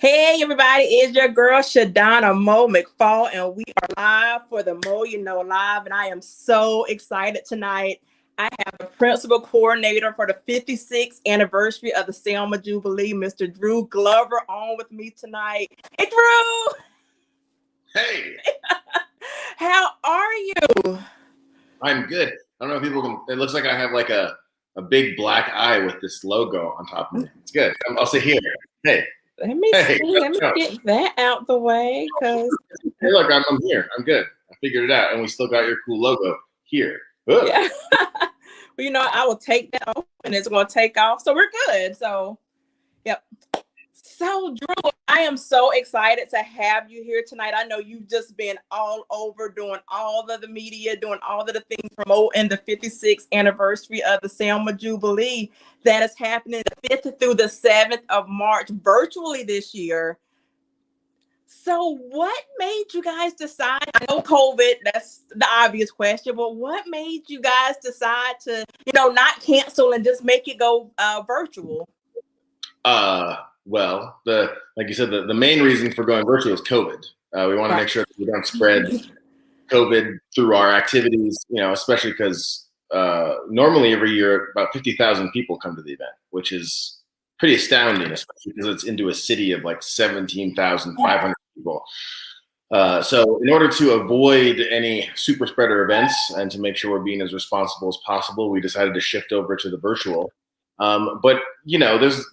Hey everybody, it's your girl Shadonna Mo McFall, and we are live for the Mo You Know Live, and I am so excited tonight. I have the principal coordinator for the 56th anniversary of the Selma Jubilee, Mr. Drew Glover, on with me tonight. Hey Drew! Hey! How are you? I'm good. I don't know if people can, it looks like I have like a big black eye with this logo on top of me. It's good. I'll sit here. Hey. Let me get that out the way, because hey, look, I'm here. I'm good. I figured it out, and we still got your cool logo here. Ugh. Yeah. Well, I will take that off, and it's going to take off, so we're good. So, yep. So, Drew, I am so excited to have you here tonight. I know you've just been all over doing all of the media, doing all of the things promoting the 56th anniversary of the Selma Jubilee that is happening the 5th through the 7th of March virtually this year. So what made you guys decide? I know COVID, that's the obvious question, but what made you guys decide to, not cancel and just make it go virtual? Well, like you said, the main reason for going virtual is COVID. We want to make sure that we don't spread COVID through our activities, especially because normally every year about 50,000 people come to the event, which is pretty astounding, especially because it's into a city of like 17,500 people. So in order to avoid any super spreader events and to make sure we're being as responsible as possible, we decided to shift over to the virtual. But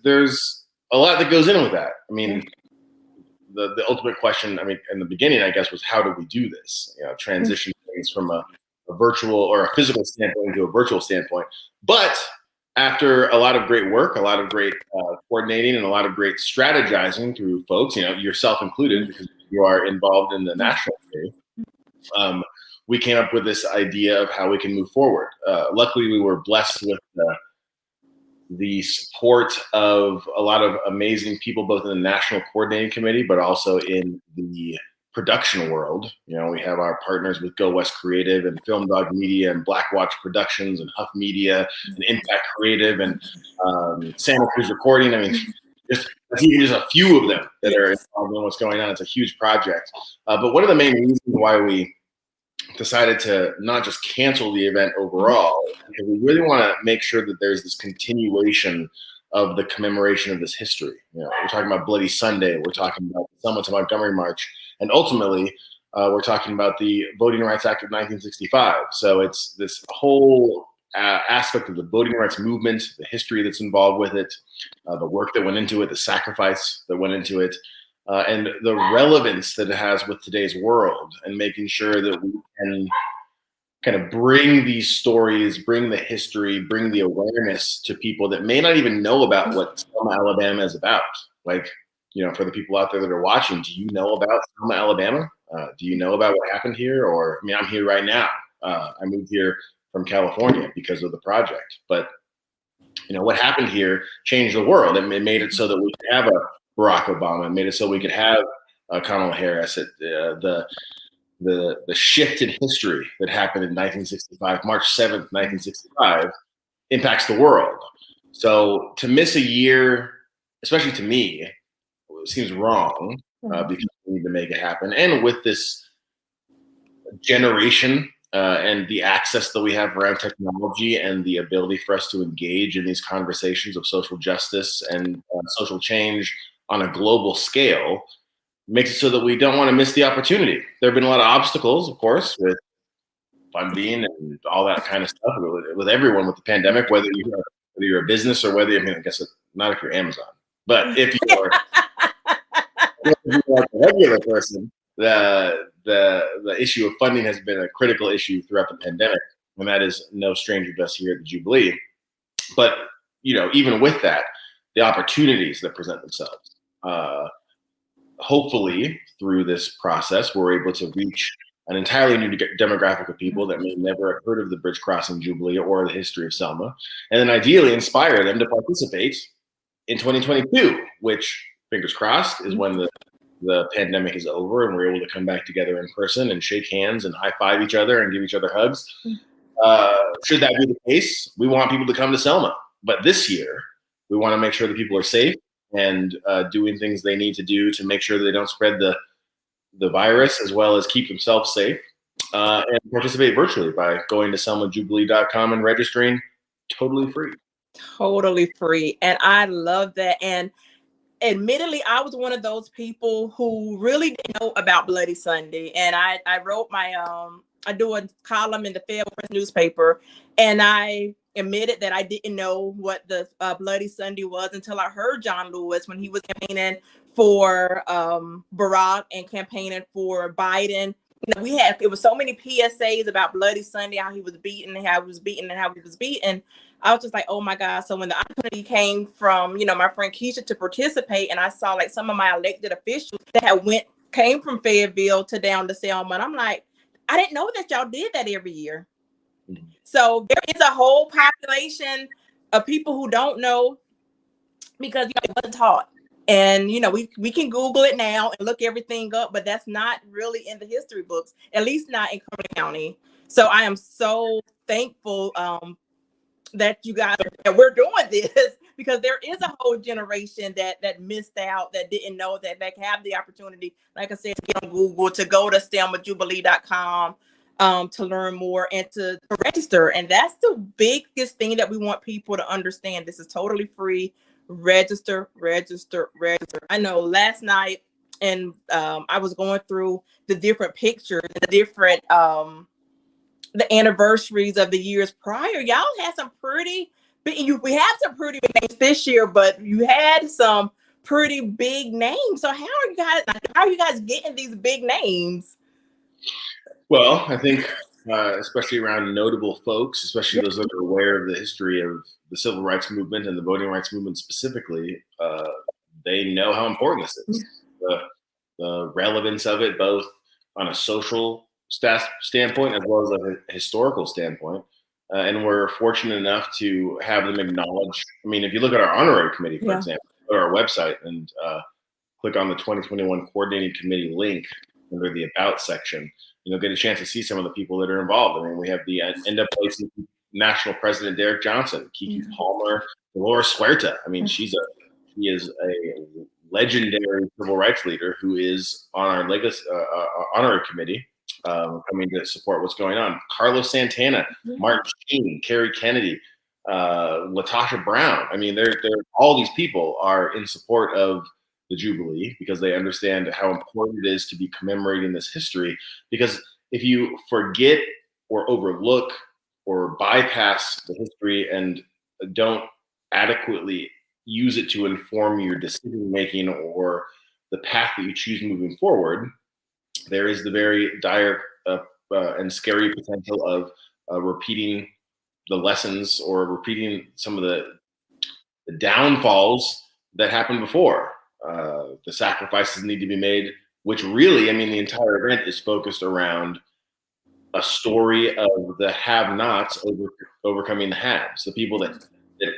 there's a lot that goes in with that. I mean, the ultimate question, in the beginning, I guess, was how do we do this? Transition things from a virtual or a physical standpoint to a virtual standpoint. But after a lot of great work, a lot of great coordinating, and a lot of great strategizing through folks, yourself included, because you are involved in the national committee, we came up with this idea of how we can move forward. Luckily, we were blessed with the support of a lot of amazing people, both in the national coordinating committee, but also in the production world. We have our partners with Go West Creative and Film Dog Media and Black Watch Productions and Huff Media and Impact Creative and Santa Cruz Recording. That's even just a few of them that are involved in what's going on. It's a huge project. But one of the main reasons why we decided to not just cancel the event overall, because we really want to make sure that there's this continuation of the commemoration of this history. We're talking about Bloody Sunday, we're talking about the Selma to Montgomery March, and ultimately, we're talking about the Voting Rights Act of 1965. So it's this whole aspect of the voting rights movement, the history that's involved with it, the work that went into it, the sacrifice that went into it, and the relevance that it has with today's world, and making sure that we can kind of bring these stories, bring the history, bring the awareness to people that may not even know about what Selma, Alabama is about. Like, for the people out there that are watching, do you know about Selma, Alabama? Do you know about what happened here? Or, I'm here right now. I moved here from California because of the project. But, what happened here changed the world. It made it so that we could have a Barack Obama. It made it so we could have Kamala Harris. The shift in history that happened in 1965, March 7th, 1965, impacts the world. So to miss a year, especially to me, seems wrong because we need to make it happen. And with this generation and the access that we have around technology and the ability for us to engage in these conversations of social justice and social change on a global scale, makes it so that we don't want to miss the opportunity. There have been a lot of obstacles, of course, with funding and all that kind of stuff with everyone with the pandemic, whether you're a business or whether, I guess not if you're Amazon, but if you're like a regular person, the issue of funding has been a critical issue throughout the pandemic, and that is no stranger to us here at the Jubilee. But, even with that, the opportunities that present themselves, hopefully through this process, we're able to reach an entirely new demographic of people that may never have heard of the Bridge Crossing Jubilee or the history of Selma, and then ideally inspire them to participate in 2022, which, fingers crossed, is when the pandemic is over and we're able to come back together in person and shake hands and high-five each other and give each other hugs. Should that be the case, we want people to come to Selma. But this year, we want to make sure that people are safe. and doing things they need to do to make sure they don't spread the virus, as well as keep themselves safe, and participate virtually by going to salmonjubilee.com and registering totally free. Totally free. And I love that. And admittedly, I was one of those people who really didn't know about Bloody Sunday. And I wrote my, I do a column in the Fayetteville Press newspaper, and I admitted that I didn't know what the Bloody Sunday was until I heard John Lewis when he was campaigning for Barack and campaigning for Biden. You know, it was so many PSAs about Bloody Sunday, how he was beaten and how he was beaten and how he was beaten. I was just like, oh my God. So when the opportunity came from, you know, my friend Keisha to participate, and I saw like some of my elected officials that came from Fayetteville to down to Selma, and I'm like, I didn't know that y'all did that every year. So there is a whole population of people who don't know because, you know, it wasn't taught. And, you know, we can Google it now and look everything up, but that's not really in the history books, at least not in Cumberland County. So I am so thankful that you guys that we're doing this, because there is a whole generation that missed out, that didn't know that they have the opportunity, like I said, to get on Google, to go to salmonjubilee.com to learn more and to register. And that's the biggest thing that we want people to understand. This is totally free. Register. I know last night, and I was going through the different pictures, the different the anniversaries of the years prior. Y'all had some pretty big, we have some pretty big names this year, but you had some pretty big names. So how are you guys getting these big names? Well, I think especially around notable folks, especially those that are aware of the history of the civil rights movement and the voting rights movement specifically, they know how important this is. The relevance of it, both on a social standpoint as well as a historical standpoint. And we're fortunate enough to have them acknowledge. I mean, if you look at our honorary committee, for example, go to our website and click on the 2021 coordinating committee link under the About section, you'll get a chance to see some of the people that are involved. I mean, we have the NAACP National President Derek Johnson, Kiki Palmer, Dolores Huerta. I mean, she is a legendary civil rights leader who is on our legacy honorary committee, coming to support what's going on. Carlos Santana, Martin Sheen, Kerry Kennedy, Latasha Brown. I mean, they're all these people are in support of the Jubilee because they understand how important it is to be commemorating this history. Because if you forget or overlook or bypass the history and don't adequately use it to inform your decision making or the path that you choose moving forward, there is the very dire and scary potential of repeating the lessons or repeating some of the downfalls that happened before. The sacrifices need to be made, which really, I mean, the entire event is focused around a story of the have-nots overcoming the haves, the people that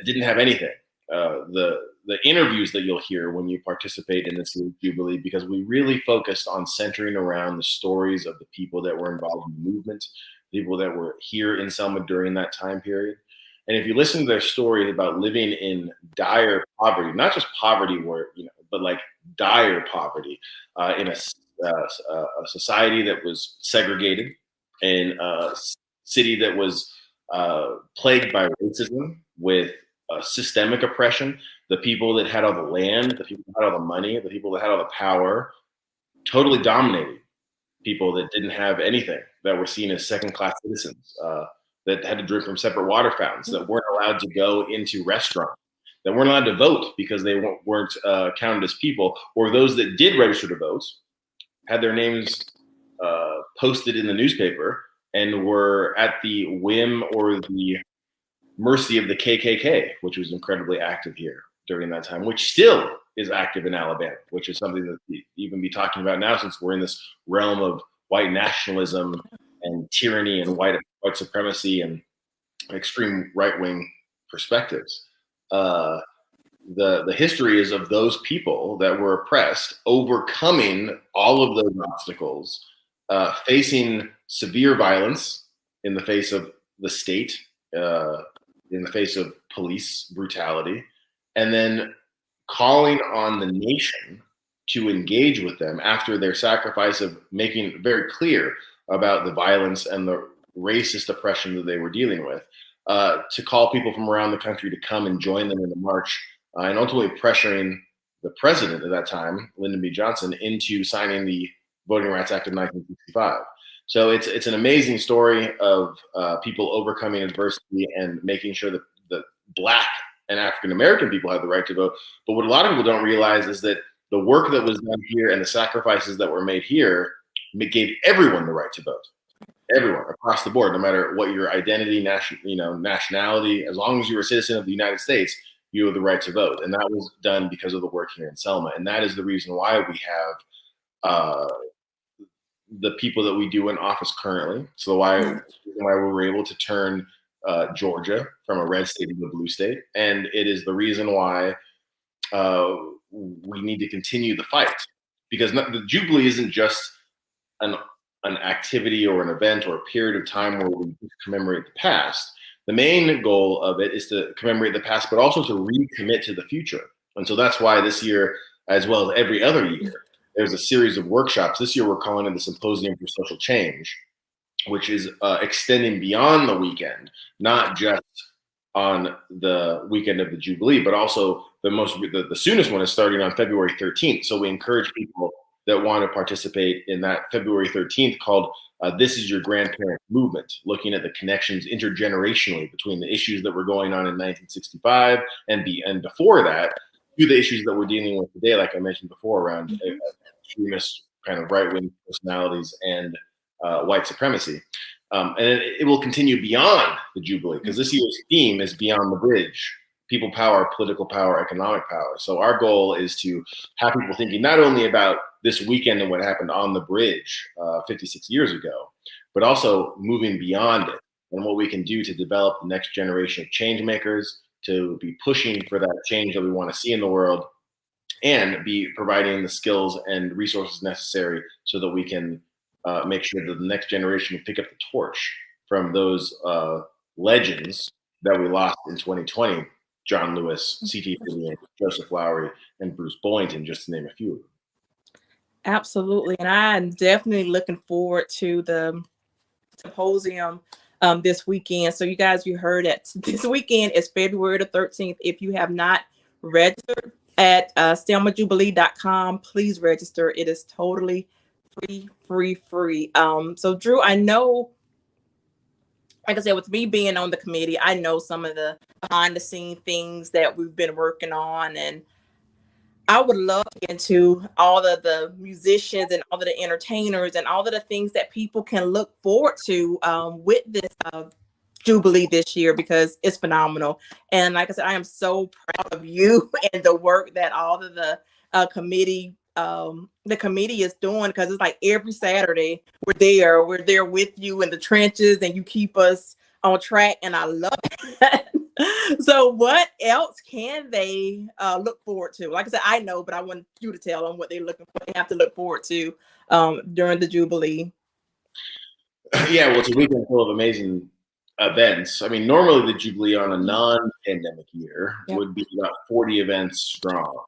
didn't have anything. The interviews that you'll hear when you participate in this Jubilee, because we really focused on centering around the stories of the people that were involved in the movement, people that were here in Selma during that time period. And if you listen to their stories about living in dire poverty, not just poverty where, but like dire poverty in a society that was segregated, in a city that was plagued by racism with systemic oppression, the people that had all the land, the people that had all the money, the people that had all the power, totally dominated people that didn't have anything, that were seen as second-class citizens, that had to drink from separate water fountains, that weren't allowed to go into restaurants, that weren't allowed to vote because they weren't counted as people, or those that did register to vote had their names posted in the newspaper and were at the whim or the mercy of the KKK, which was incredibly active here during that time, which still is active in Alabama, which is something that we even be talking about now, since we're in this realm of white nationalism and tyranny and white supremacy and extreme right-wing perspectives. The history is of those people that were oppressed, overcoming all of those obstacles, facing severe violence in the face of the state, in the face of police brutality, and then calling on the nation to engage with them after their sacrifice of making it very clear about the violence and the racist oppression that they were dealing with, to call people from around the country to come and join them in the march, and ultimately pressuring the president at that time, Lyndon B. Johnson, into signing the Voting Rights Act of 1965. So it's an amazing story of people overcoming adversity and making sure that the Black and African American people have the right to vote. But what a lot of people don't realize is that the work that was done here and the sacrifices that were made here gave everyone the right to vote. Everyone across the board, no matter what your identity, nationality, as long as you're a citizen of the United States, you have the right to vote. And that was done because of the work here in Selma. And that is the reason why we have the people that we do in office currently. So why we were able to turn Georgia from a red state into a blue state. And it is the reason why we need to continue the fight, because the Jubilee isn't just an activity or an event or a period of time where we commemorate the past. The main goal of it is to commemorate the past, but also to recommit to the future. And so that's why this year, as well as every other year, there's a series of workshops. This year, we're calling it the Symposium for Social Change, which is extending beyond the weekend, not just on the weekend of the Jubilee, but also the soonest one is starting on February 13th. So we encourage people that want to participate in that February 13th, called This Is Your Grandparent Movement, looking at the connections intergenerationally between the issues that were going on in 1965 and before that, to the issues that we're dealing with today, like I mentioned before, around extremist kind of right-wing personalities and white supremacy. And it will continue beyond the Jubilee, because this year's theme is Beyond the Bridge: people power, political power, economic power. So our goal is to have people thinking not only about this weekend and what happened on the bridge 56 years ago, but also moving beyond it and what we can do to develop the next generation of change makers, to be pushing for that change that we want to see in the world, and be providing the skills and resources necessary so that we can make sure that the next generation can pick up the torch from those legends that we lost in 2020. John Lewis, C.T. Vivian, Joseph Lowery, and Bruce Boynton, just to name a few. Absolutely. And I'm definitely looking forward to the symposium this weekend. So you guys, you heard it. This weekend is February the 13th. If you have not registered at selmajubilee.com, please register. It is totally free. So Drew, I know, like I said, with me being on the committee, I know some of the behind the scene things that we've been working on, and I would love to get into all of the musicians and all of the entertainers and all of the things that people can look forward to with this Jubilee this year, because it's phenomenal. And like I said, I am so proud of you and the work that all of the committee is doing, because it's like every Saturday we're there with you in the trenches, and you keep us on track, and I love it. So what else can they look forward to? Like I said, I know, but I want you to tell them what they have to look forward to during the Jubilee. Yeah, well, it's a weekend full of amazing events. I mean, normally the Jubilee on a non-pandemic year would be about 40 events strong.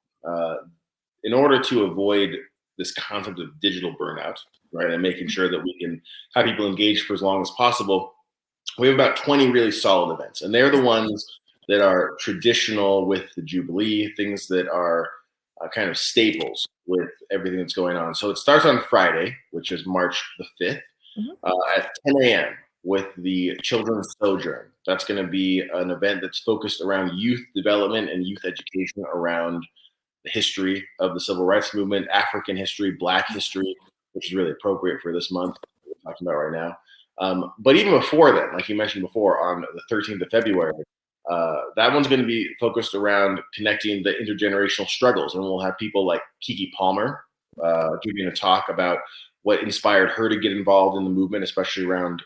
In order to avoid this concept of digital burnout, right, and making sure that we can have people engaged for as long as possible, we have about 20 really solid events, and they're the ones that are traditional with the Jubilee, things that are kind of staples with everything that's going on. So it starts on Friday, which is March the 5th, at 10 a.m. with the Children's Sojourn. That's going to be an event that's focused around youth development and youth education around the history of the civil rights movement, African history, Black history, which is really appropriate for this month that we're talking about right now. But even before that, like you mentioned before, on the 13th of February, that one's going to be focused around connecting the intergenerational struggles. And we'll have people like Kiki Palmer giving a talk about what inspired her to get involved in the movement, especially around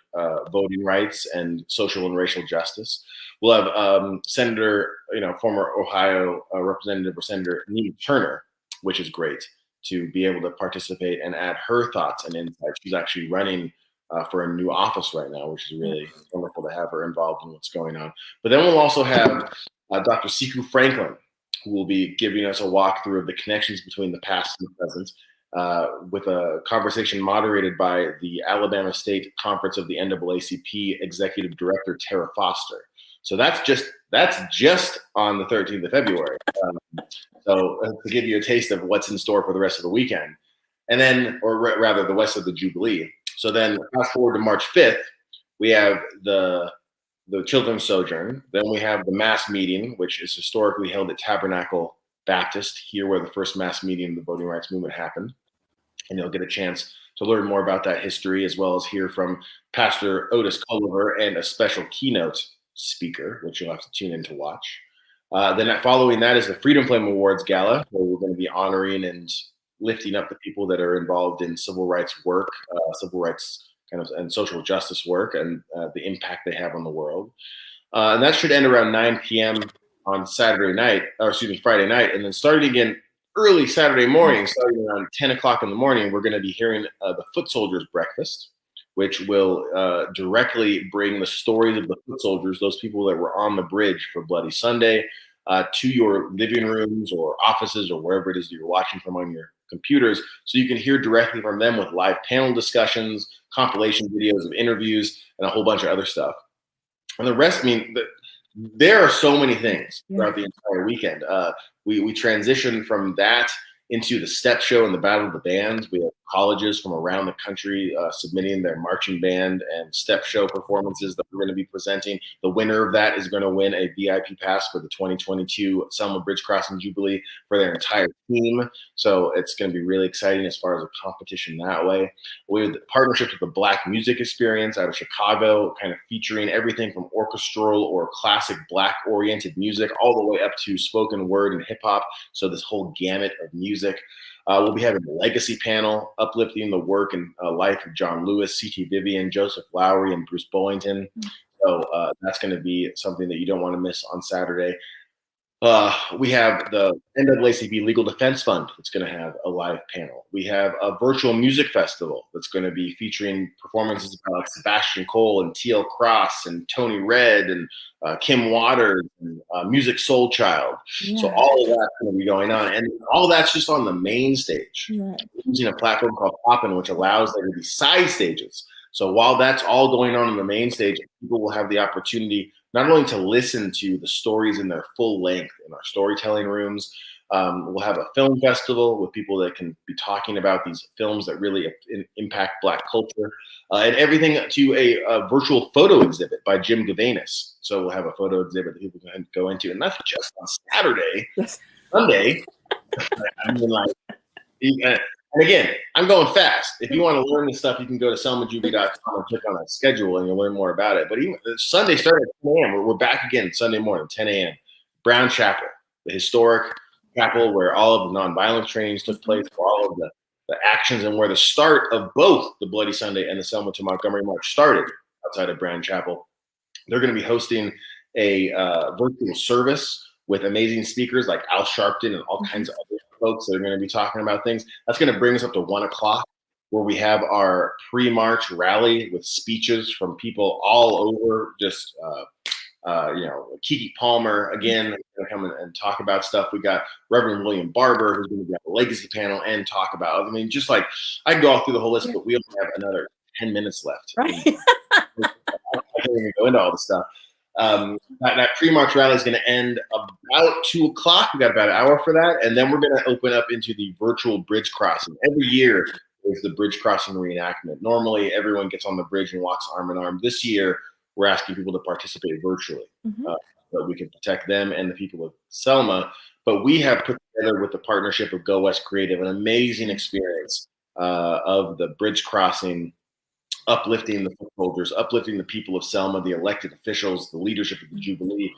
voting rights and social and racial justice. We'll have Senator, former Ohio Representative or Senator Nina Turner, which is great to be able to participate and add her thoughts and insights. She's actually running for a new office right now, which is really wonderful to have her involved in what's going on. But then we'll also have Dr. Siku Franklin, who will be giving us a walkthrough of the connections between the past and the present, with a conversation moderated by the Alabama State Conference of the NAACP Executive Director, Tara Foster. So that's just on the 13th of February. So to give you a taste of what's in store for the rest of the weekend. And then, or rather the rest of the Jubilee. So then fast forward to March 5th, we have the Children's Sojourn. Then we have the mass meeting, which is historically held at Tabernacle Baptist, here where the first mass meeting of the voting rights movement happened. And you'll get a chance to learn more about that history, as well as hear from Pastor Otis Culliver and a special keynote speaker, which you'll have to tune in to watch. Then following that is the Freedom Flame Awards Gala, where we're going to be honoring and lifting up the people that are involved in civil rights work, civil rights and social justice work, and the impact they have on the world. And that should end around 9 p.m. on Friday night, and then starting again early Saturday morning, starting around 10 o'clock in the morning, we're going to be hearing the Foot Soldiers Breakfast, which will directly bring the stories of the foot soldiers, those people that were on the bridge for Bloody Sunday, to your living rooms or offices or wherever it is that you're watching from on your computers, so you can hear directly from them with live panel discussions, compilation videos of interviews, and a whole bunch of other stuff. And the rest, there are so many things throughout the entire weekend. We transitioned from that into the step show and the Battle of the Bands. We have colleges from around the country submitting their marching band and step show performances that we're going to be presenting. The winner of that is going to win a VIP pass for the 2022 Selma Bridge Crossing Jubilee for their entire team. So it's going to be really exciting as far as a competition that way. We have partnerships with the Black Music Experience out of Chicago, kind of featuring everything from orchestral or classic Black-oriented music all the way up to spoken word and hip-hop. So this whole gamut of music. We'll be having a legacy panel uplifting the work and life of John Lewis, C.T. Vivian, Joseph Lowry, and Bruce Bollington. So that's going to be something that you don't want to miss on Saturday. We have the NAACP Legal Defense Fund that's going to have a live panel. We have a virtual music festival that's going to be featuring performances by like Sebastian Cole and T.L. Cross and Tony Red and Kim Waters and Music Soul Child. Yeah. So all of that's going to be going on. And all that's just on the main stage. Right. Using a platform called Poppin', which allows there to be side stages. So while that's all going on the main stage, people will have the opportunity not only to listen to the stories in their full length in our storytelling rooms. We'll have a film festival with people that can be talking about these films that really impact Black culture, and everything to a virtual photo exhibit by Jim Gavanis. So we'll have a photo exhibit that people can go into, and that's just on Saturday. Sunday, and again, I'm going fast. If you want to learn this stuff, you can go to selmajubilee.com and click on that schedule and you'll learn more about it. But even Sunday started at 10 a.m. We're back again Sunday morning, 10 a.m. Brown Chapel, the historic chapel where all of the nonviolence trainings took place, where all of the actions and where the start of both the Bloody Sunday and the Selma to Montgomery March started outside of Brown Chapel. They're going to be hosting a virtual service with amazing speakers like Al Sharpton and all kinds of other folks that are going to be talking about things. That's going to bring us up to 1 o'clock, where we have our pre-march rally with speeches from people all over. Just Keke Palmer again going to come and talk about stuff. We got Reverend William Barber, who's going to be on the legacy panel and talk about. Just like I can go all through the whole list, but we only have another 10 minutes left. Right. I can't even go into all the stuff. That pre-march rally is going to end about 2 o'clock. We got about an hour for that. And then we're going to open up into the virtual bridge crossing. Every year is the bridge crossing reenactment. Normally, everyone gets on the bridge and walks arm in arm. This year, we're asking people to participate virtually so that we can protect them and the people of Selma. But we have put together with the partnership of Go West Creative an amazing experience of the bridge crossing, uplifting the foot soldiers, uplifting the people of Selma, the elected officials, the leadership of the Jubilee,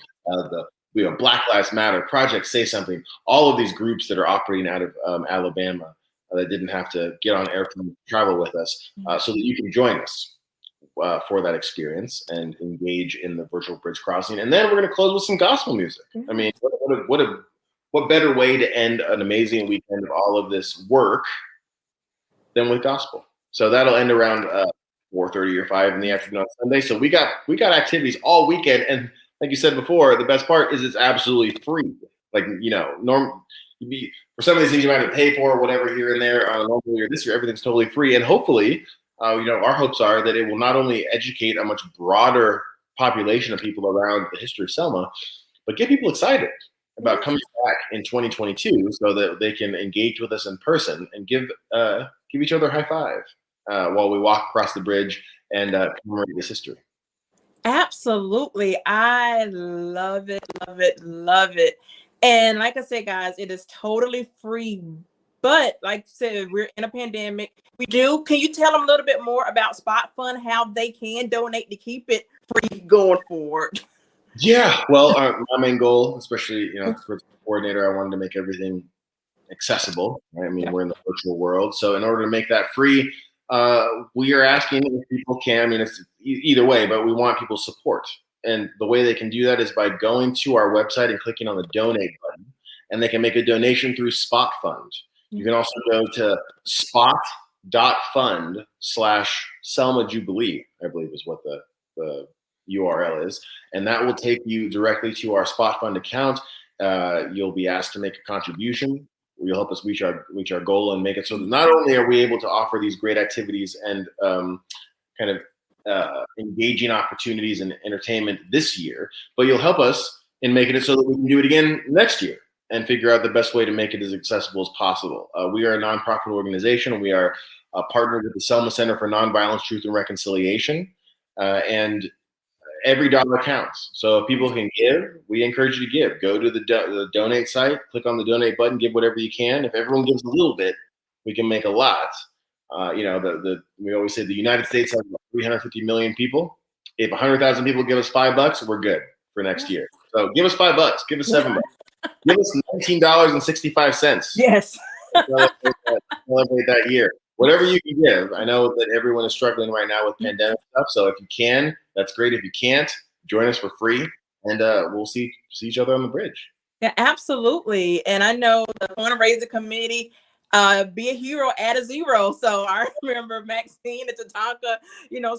Black Lives Matter, Project Say Something, all of these groups that are operating out of Alabama that didn't have to get on airplane travel with us, so that you can join us for that experience and engage in the virtual bridge crossing. And then we're going to close with some gospel music. I mean, what better way to end an amazing weekend of all of this work than with gospel? So that'll end around 4:30 or 5 in the afternoon on Sunday. So we got activities all weekend, and like you said before, the best part is it's absolutely free. like, for some of these things you might have to pay for, whatever, here and there on a normal year. This year, everything's totally free. And hopefully, our hopes are that it will not only educate a much broader population of people around the history of Selma, but get people excited about coming back in 2022 so that they can engage with us in person and give each other a high five while we walk across the bridge and commemorate this history. Absolutely. I love it, love it, love it. And like I said, guys, it is totally free. But like I said, we're in a pandemic. Can you tell them a little bit more about Spot Fund, how they can donate to keep it free going forward? Yeah, well, my main goal, especially, as a coordinator, I wanted to make everything accessible. Right? I mean, we're in the virtual world. So in order to make that free, we are asking if people can, I mean, it's either way, but we want people's support. And the way they can do that is by going to our website and clicking on the donate button, and they can make a donation through Spot Fund. You can also go to spot.fund/Salmon Jubilee, I believe is what the URL is. And that will take you directly to our Spot Fund account. You'll be asked to make a contribution. You'll help us reach our goal and make it so that not only are we able to offer these great activities and engaging opportunities and entertainment this year, but you'll help us in making it so that we can do it again next year and figure out the best way to make it as accessible as possible. We are a nonprofit organization. We are partnered with the Selma Center for Nonviolence, Truth, and Reconciliation, and every dollar counts. So if people can give, we encourage you to give. Go to the donate site, click on the donate button, give whatever you can. If everyone gives a little bit, we can make a lot. We always say the United States has about 350 million people. If 100,000 people give us $5, we're good for next year. So give us $5, give us $7, give us $19.65. Yes. Celebrate that year. Whatever you can give. I know that everyone is struggling right now with pandemic stuff. So if you can, that's great. If you can't, join us for free, and we'll see each other on the bridge. Yeah, absolutely. And I know the fundraising committee, be a hero, add a zero. So I remember Maxine and Tatanka,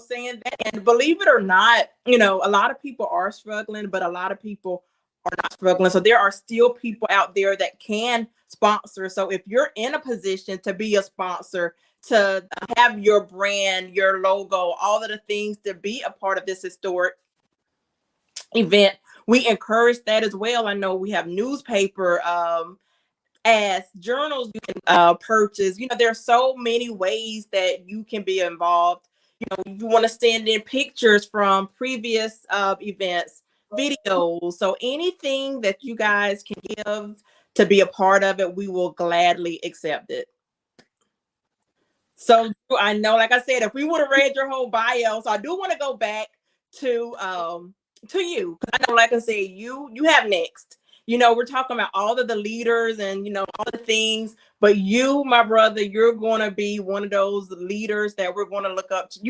saying that. And believe it or not, a lot of people are struggling, but a lot of people are not struggling. So there are still people out there that can sponsor. So if you're in a position to be a sponsor, to have your brand, your logo, all of the things to be a part of this historic event, we encourage that as well. I know we have newspaper ads, journals you can purchase. There are so many ways that you can be involved. You want to send in pictures from previous events, videos. So anything that you guys can give to be a part of it, we will gladly accept it. So I know, like I said, if we would have read your whole bio, so I do want to go back to you. I know, like I said, you have next. We're talking about all of the leaders and all the things, but you, my brother, you're going to be one of those leaders that we're going to look up to.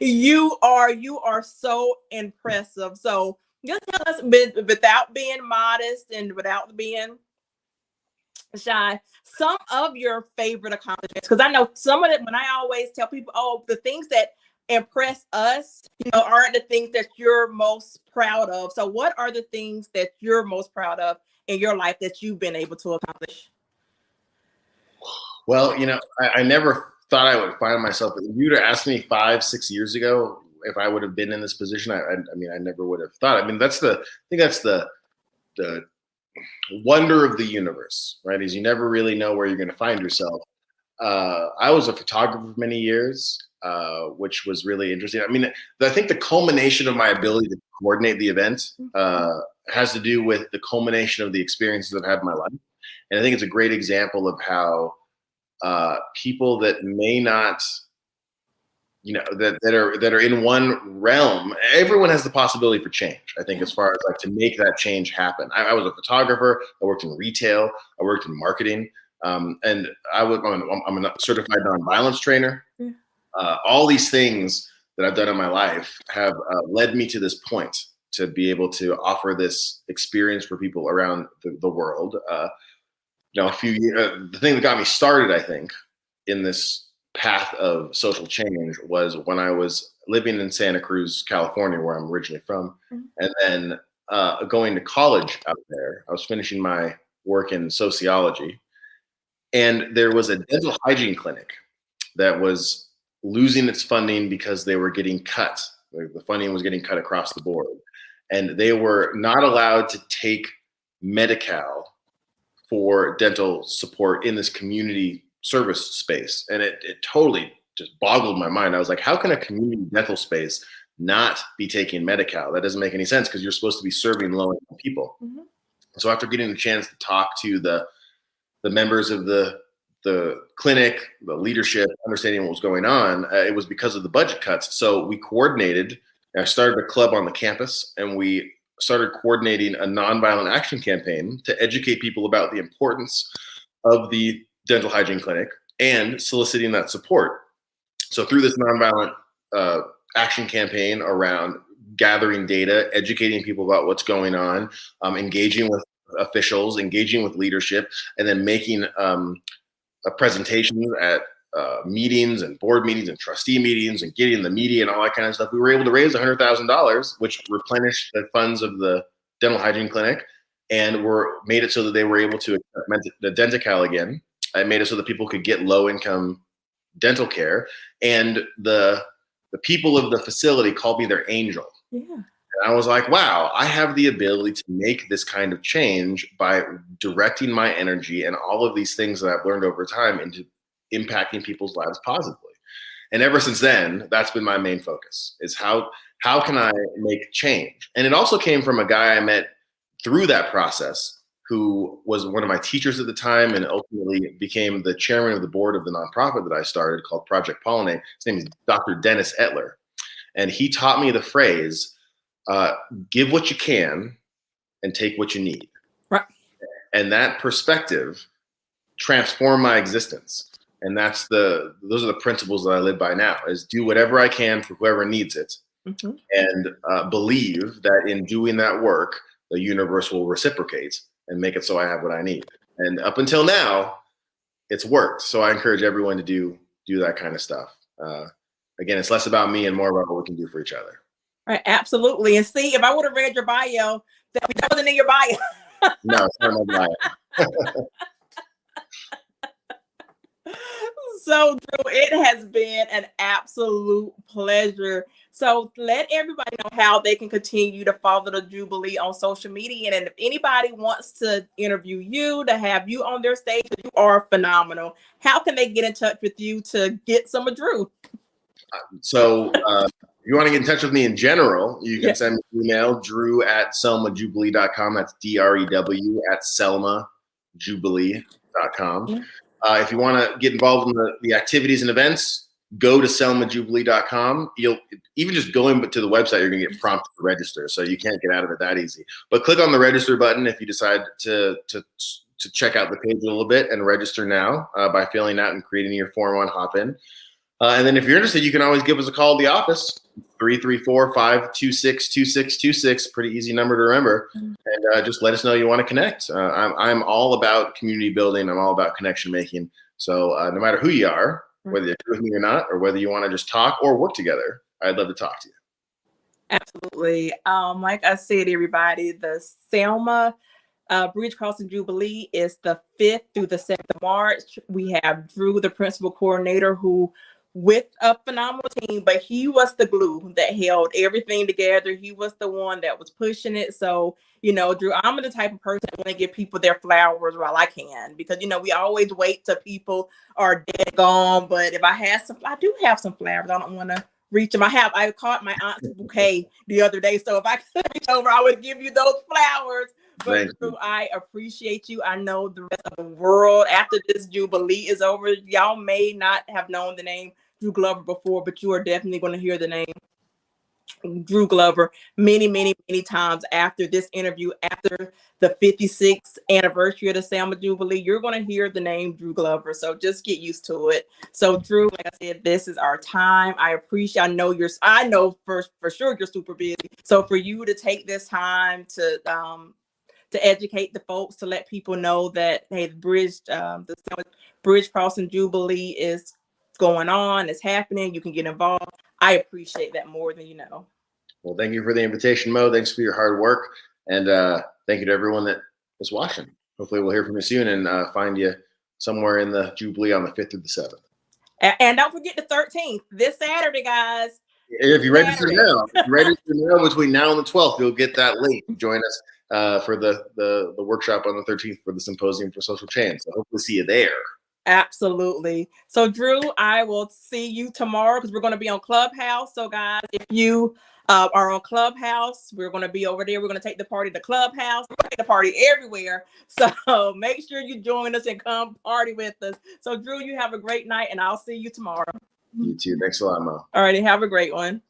You are so impressive. So just tell us, without being modest and without being shy, some of your favorite accomplishments, because I know some of it, when I always tell people, the things that impress us, aren't the things that you're most proud of. So what are the things that you're most proud of in your life that you've been able to accomplish? Well, I never thought I would find myself. If you'd have asked me 5-6 years ago if I would have been in this position, I never would have thought. I think that's the wonder of the universe, right? Is you never really know where you're going to find yourself. I was a photographer for many years, which was really interesting. I think the culmination of my ability to coordinate the event has to do with the culmination of the experiences I've had in my life. And I think it's a great example of how people that may not, that are in one realm, everyone has the possibility for change. I think as far as to make that change happen. I was a photographer. I worked in retail. I worked in marketing. And I'm a certified nonviolence trainer. All these things that I've done in my life have led me to this point to be able to offer this experience for people around the world. The thing that got me started, I think, in this path of social change was when I was living in Santa Cruz, California, where I'm originally from. And then going to college out there. I was finishing my work in sociology, and there was a dental hygiene clinic that was losing its funding because they were getting cut. The funding was getting cut across the board, and they were not allowed to take Medi-Cal for dental support in this community service space. And it totally just boggled my mind. I was like, how can a community dental space not be taking Medi-Cal? That doesn't make any sense because you're supposed to be serving low-income people. Mm-hmm. So after getting the chance to talk to the members of the clinic, the leadership, understanding what was going on, it was because of the budget cuts. So we coordinated. I started a club on the campus, and we started coordinating a nonviolent action campaign to educate people about the importance of the dental hygiene clinic and soliciting that support. So through this nonviolent action campaign around gathering data, educating people about what's going on, engaging with officials, engaging with leadership, and then making a presentation at meetings and board meetings and trustee meetings and getting the media and all that kind of stuff, we were able to raise $100,000, which replenished the funds of the dental hygiene clinic, and made it so that they were able to accept the Denti-Cal again. It made it so that people could get low-income dental care, and the people of the facility called me their angel. Yeah. And I was like, wow, I have the ability to make this kind of change by directing my energy and all of these things that I've learned over time into impacting people's lives positively. And ever since then, that's been my main focus, is how can I make change? And it also came from a guy I met through that process who was one of my teachers at the time and ultimately became the chairman of the board of the nonprofit that I started called Project Pollinate. His name is Dr. Dennis Etler. And he taught me the phrase, give what you can and take what you need. Right. And that perspective transformed my existence. And those are the principles that I live by now, is do whatever I can for whoever needs it. Mm-hmm. And believe that in doing that work, the universe will reciprocate and make it so I have what I need. And up until now, it's worked. So I encourage everyone to do that kind of stuff. Again, it's less about me and more about what we can do for each other. Right, absolutely. And see, if I would have read your bio, that wasn't in your bio. No, it's not my bio. So, Drew, it has been an absolute pleasure. So let everybody know how they can continue to follow the Jubilee on social media. And if anybody wants to interview you, to have you on their stage, you are phenomenal. How can they get in touch with you to get some of Drew? So if you want to get in touch with me in general, you can send me an email, drew@selmajubilee.com. That's DREW at selmajubilee.com. Yeah. If you want to get involved in the activities and events, go to selmajubilee.com. You'll even just going to the website, you're going to get prompted to register. So you can't get out of it that easy. But click on the register button if you decide to check out the page a little bit and register now by filling out and creating your form on Hopin. And then if you're interested, you can always give us a call at the office, 334-526-2626. Pretty easy number to remember. And just let us know you want to connect. I'm all about community building. I'm all about connection making. So no matter who you are, whether you're with me or not, or whether you want to just talk or work together, I'd love to talk to you. Absolutely. Like I said, everybody, the Selma Bridge Crossing Jubilee is the 5th through the 7th of March. We have Drew, the principal coordinator, who with a phenomenal team, but he was the glue that held everything together. He was the one that was pushing it. So, Drew, I'm the type of person that want to give people their flowers while I can, because, we always wait till people are dead gone. But if I do have some flowers. I don't want to reach them. I caught my aunt's bouquet the other day. So if I could reach over, I would give you those flowers. But Drew, I appreciate you. I know the rest of the world, after this Jubilee is over, y'all may not have known the name Drew Glover before, but you are definitely going to hear the name Drew Glover many, many, many times after this interview, after the 56th anniversary of the Salmon Jubilee. You're going to hear the name Drew Glover. So just get used to it. So Drew, like I said, this is our time. I appreciate, I know for sure you're super busy. So for you to take this time to educate the folks, to let people know that, hey, the Bridge Crossing Jubilee is going on, it's happening, you can get involved. I appreciate that more than you know. Well, thank you for the invitation, Mo. Thanks for your hard work. And thank you to everyone that is watching. Hopefully we'll hear from you soon and find you somewhere in the Jubilee on the 5th or the 7th. And don't forget the 13th, this Saturday, guys. If you register now, between now and the 12th, you'll get that link. Join us for the workshop on the 13th for the Symposium for Social Change. So hopefully see you there. Absolutely. So Drew, I will see you tomorrow because we're going to be on Clubhouse. So guys, if you are on Clubhouse, we're going to be over there. We're going to take the party to Clubhouse. We're going to take the party everywhere. So make sure you join us and come party with us. So Drew, you have a great night and I'll see you tomorrow. You too. Thanks a lot, Mo. All righty. Have a great one.